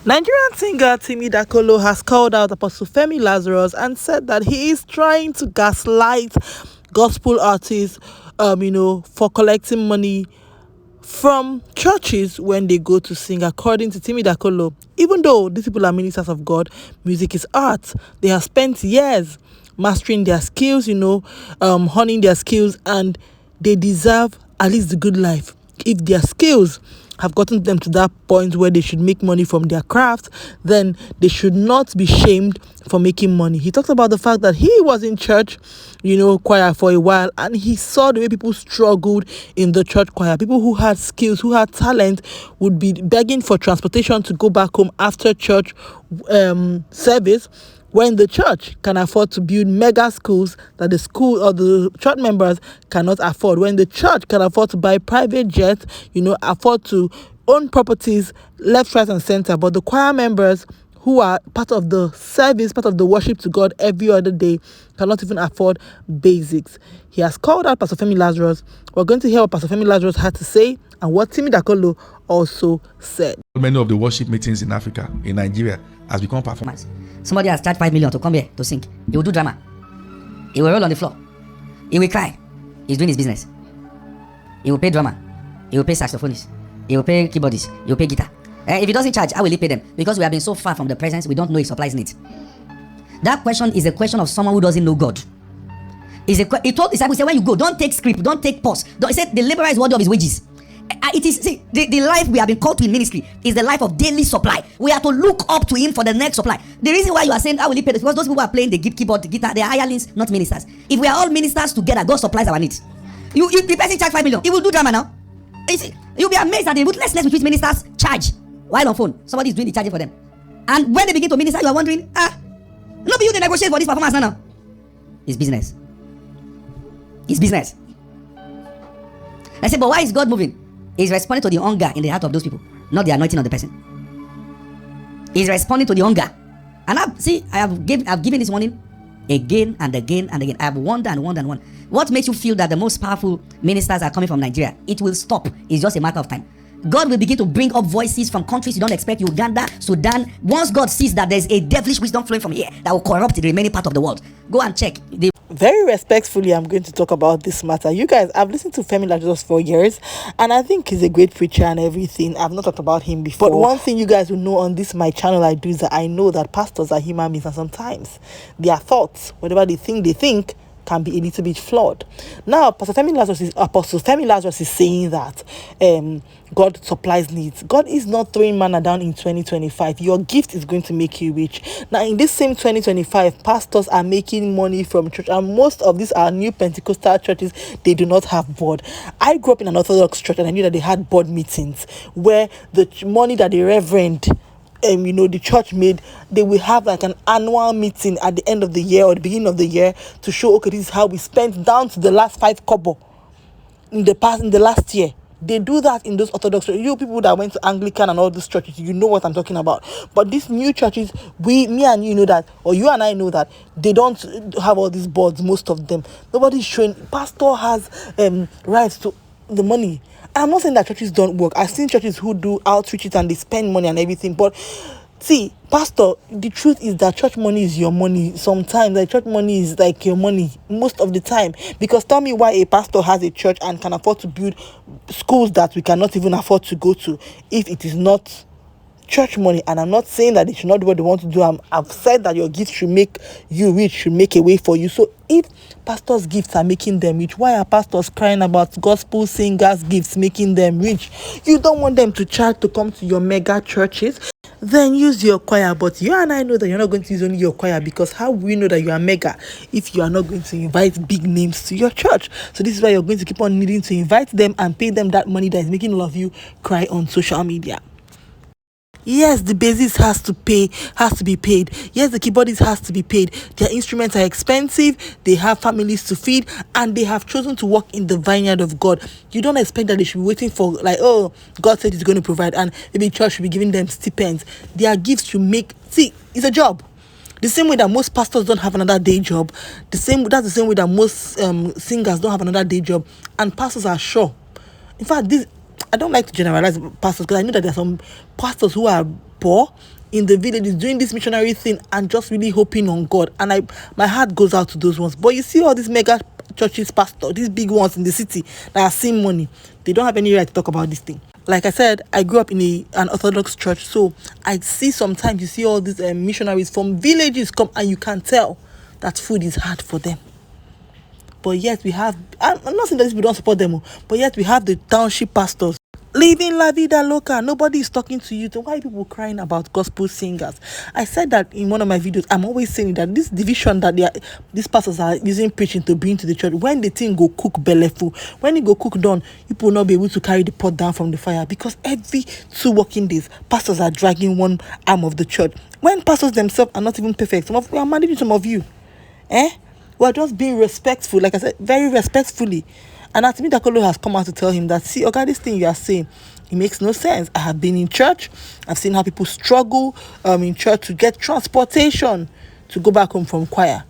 Nigerian singer Timmy Dakolo has called out Apostle Femi Lazarus and said that he is trying to gaslight gospel artists, for collecting money from churches when they go to sing. According to Timmy Dakolo, even though these people are ministers of God, music is art. They have spent years mastering their skills, honing their skills, and they deserve at least the good life. If their skills have gotten them to that point where they should make money from their craft, then they should not be shamed for making money. He talked about the fact that he was in church, choir for a while, and he saw the way people struggled in the church choir. People who had skills, who had talent, would be begging for transportation to go back home after church service, when the church can afford to build mega schools that the school or the church members cannot afford, when the church can afford to buy private jets, afford to own properties left, right, and center. But the choir members who are part of the service, part of the worship to God every other day, cannot even afford basics. He has called out Pastor Femi Lazarus. We're going to hear what Pastor Femi Lazarus had to say and what Timmy Dakolo also said. Many of the worship meetings in Africa, in Nigeria, has become performance. Somebody has charged 5 million to come here to sing. He will do drama. He will roll on the floor. He will cry. He's doing his business. He will pay drummer. He will pay saxophonists. He will pay keyboardists. He will pay guitar. If he doesn't charge, how will he pay them? Because we have been so far from the presence, we don't know his supplies needs. That question is a question of someone who doesn't know God. He told disciples, when you go, don't take script, don't take pause. He said the laborer is worthy of his wages. It is, the life we have been called to in ministry is the life of daily supply. We have to look up to him for the next supply. The reason why you are saying, how will he pay this? Because those people who are playing the keyboard, the guitar, they are hirelings, not ministers. If we are all ministers together, God supplies our needs. If the person charge 5 million, he will do drama now. You'll be amazed at the ruthlessness with which ministers charge while on phone. Somebody is doing the charging for them. And when they begin to minister, you are wondering, not be you to negotiate for this performance now. It's business. It's business. I say, but why is God moving? He's responding to the hunger in the heart of those people, not the anointing of the person. He's responding to the hunger. And I've given this warning again and again and again. I have wondered and wondered and wondered. What makes you feel that the most powerful ministers are coming from Nigeria? It will stop. It's just a matter of time. God will begin to bring up voices from countries you don't expect, Uganda, Sudan. Once God sees that there's a devilish wisdom flowing from here that will corrupt the remaining part of the world, go and check. Very respectfully, I'm going to talk about this matter. You guys, I've listened to Femi Lazarus for years, and I think he's a great preacher and everything. I've not talked about him before. But one thing you guys will know on this my channel I do is that I know that pastors are human beings, and sometimes their thoughts, whatever they think, can be a little bit flawed. Now, Apostle Femi Lazarus is saying that God supplies needs. God is not throwing manna down in 2025. Your gift is going to make you rich. Now, in this same 2025, pastors are making money from church, and most of these are new Pentecostal churches. They do not have board. I grew up in an Orthodox church, and I knew that they had board meetings where the money that the reverend the church made, they will have like an annual meeting at the end of the year or the beginning of the year to show, okay, this is how we spent down to the last 5 kobo in the last year. They do that in those Orthodox churches. You people that went to Anglican and all these churches, you know what I'm talking about. But these new churches, me and you know that, or you and I know that, they don't have all these boards, most of them. Nobody's showing. Pastor has rights to the money. I'm not saying that churches don't work. I've seen churches who do outreaches and they spend money and everything. But see, pastor, the truth is that church money is your money. Sometimes like church money is like your money most of the time. Because tell me why a pastor has a church and can afford to build schools that we cannot even afford to go to if it is not church money. And I'm not saying that they should not do what they want to do. I've said that your gift should make you rich, should make a way for you. So if pastors' gifts are making them rich, why are pastors crying about gospel singers' gifts making them rich? You don't want them to charge to come to your mega churches? Then use your choir. But you and I know that you're not going to use only your choir, because how will we know that you are mega if you are not going to invite big names to your church? So this is why you're going to keep on needing to invite them and pay them that money that is making all of you cry on social media. Yes, the bassist has to be paid. Yes, the keyboardist has to be paid. Their instruments are expensive. They have families to feed, and they have chosen to work in the vineyard of God. You don't expect that they should be waiting for, like, oh, God said he's going to provide, and maybe church should be giving them stipends. Their gifts should make, see, it's a job. The same way that most pastors don't have another day job, that's the same way that most singers don't have another day job, and pastors are sure. In fact, I don't like to generalize pastors, because I know that there are some pastors who are poor in the villages doing this missionary thing and just really hoping on God. And my heart goes out to those ones. But you see all these mega churches, pastor, these big ones in the city that are seeing money, they don't have any right to talk about this thing. Like I said, I grew up in an Orthodox church, so I see sometimes you see all these missionaries from villages come, and you can tell that food is hard for them. But yet we have, I'm not saying that we don't support them, but yet we have the township pastors living la vida loca. Nobody is talking to you. So why are people crying about gospel singers? I said that in one of my videos. I'm always saying that this division that these pastors are using preaching to bring to the church, when the thing go cook belleful, when it go cook done, people will not be able to carry the pot down from the fire, because every 2 working days, pastors are dragging one arm of the church. When pastors themselves are not even perfect, some of we are managing some of you, we're just being respectful, like I said, very respectfully. And Timmy Dakolo has come out to tell him that, see, okay, this thing you are saying, it makes no sense. I have been in church. I've seen how people struggle in church to get transportation to go back home from choir.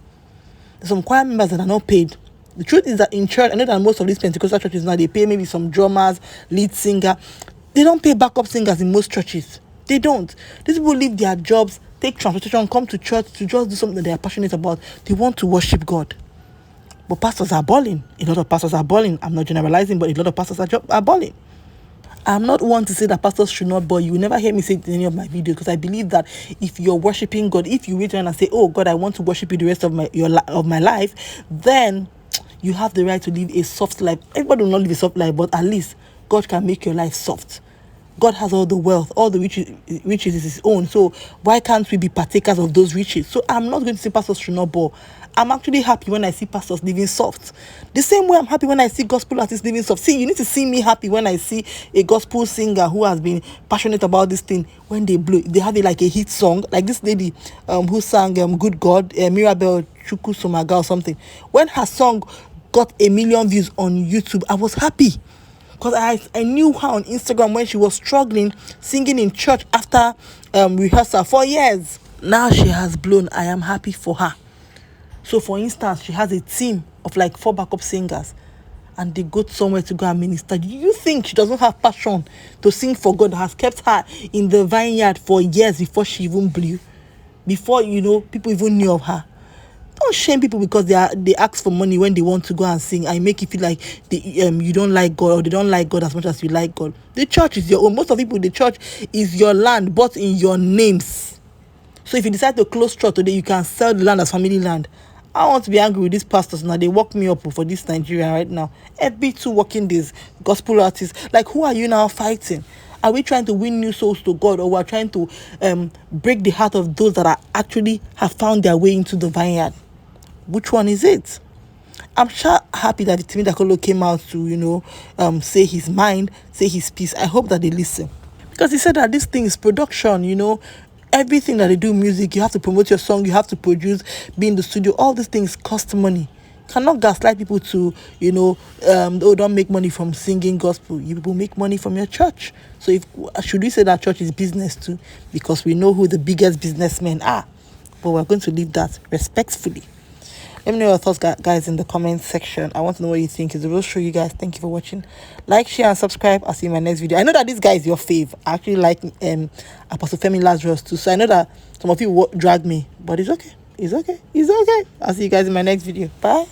There's some choir members that are not paid. The truth is that in church, I know that most of these Pentecostal churches now, they pay maybe some drummers, lead singer. They don't pay backup singers in most churches. They don't. These people leave their jobs, take transportation, come to church to just do something that they are passionate about. They want to worship God. But pastors are balling. A lot of pastors are balling. I'm not generalizing, but a lot of pastors are balling. I'm not one to say that pastors should not ball. You will never hear me say it in any of my videos, because I believe that if you're worshiping God, if you wait around and say, oh God, I want to worship you the rest of my life, then you have the right to live a soft life. Everybody will not live a soft life, but at least God can make your life soft. God has all the wealth, all the riches is his own. So why can't we be partakers of those riches? So I'm not going to say pastors should not ball. I'm actually happy when I see pastors living soft. The same way I'm happy when I see gospel artists living soft. See, you need to see me happy when I see a gospel singer who has been passionate about this thing. When they blow, they have it like a hit song, like this lady who sang Good God, Mirabel Chukwusomaga or something. When her song got 1 million views on YouTube, I was happy. Because I knew her on Instagram when she was struggling, singing in church after rehearsal for years. Now she has blown. I am happy for her. So, for instance, she has a team of like 4 backup singers, and they go somewhere to go and minister. Do you think she doesn't have passion to sing for God that has kept her in the vineyard for years before she even blew? Before, people even knew of her? Don't shame people because they ask for money when they want to go and sing and make you feel like you don't like God, or they don't like God as much as you like God. The church is your own. Most of people, the church is your land, but in your names. So if you decide to close church today, you can sell the land as family land. I want to be angry with these pastors now. They woke me up for this Nigeria right now. Every 2 working days, gospel artists. Like, who are you now fighting? Are we trying to win new souls to God, or we are trying to break the heart of those that are actually have found their way into the vineyard? Which one is it? I'm sure happy that Timmy Dakolo came out to, say his mind, say his piece. I hope that they listen. Because he said that this thing is production, Everything that they do, music, you have to promote your song, you have to produce, be in the studio. All these things cost money. You cannot gaslight people to, don't make money from singing gospel. You people make money from your church. So should we say that church is business too? Because we know who the biggest businessmen are. But we're going to leave that respectfully. Let me know your thoughts, guys, in the comment section. I want to know what you think. It's a real show, you guys. Thank you for watching. Like, share, and subscribe. I'll see you in my next video. I know that this guy is your fave. I actually like Apostle Femi Lazarus too. So I know that some of you drag me, but it's okay. It's okay. It's okay. I'll see you guys in my next video. Bye.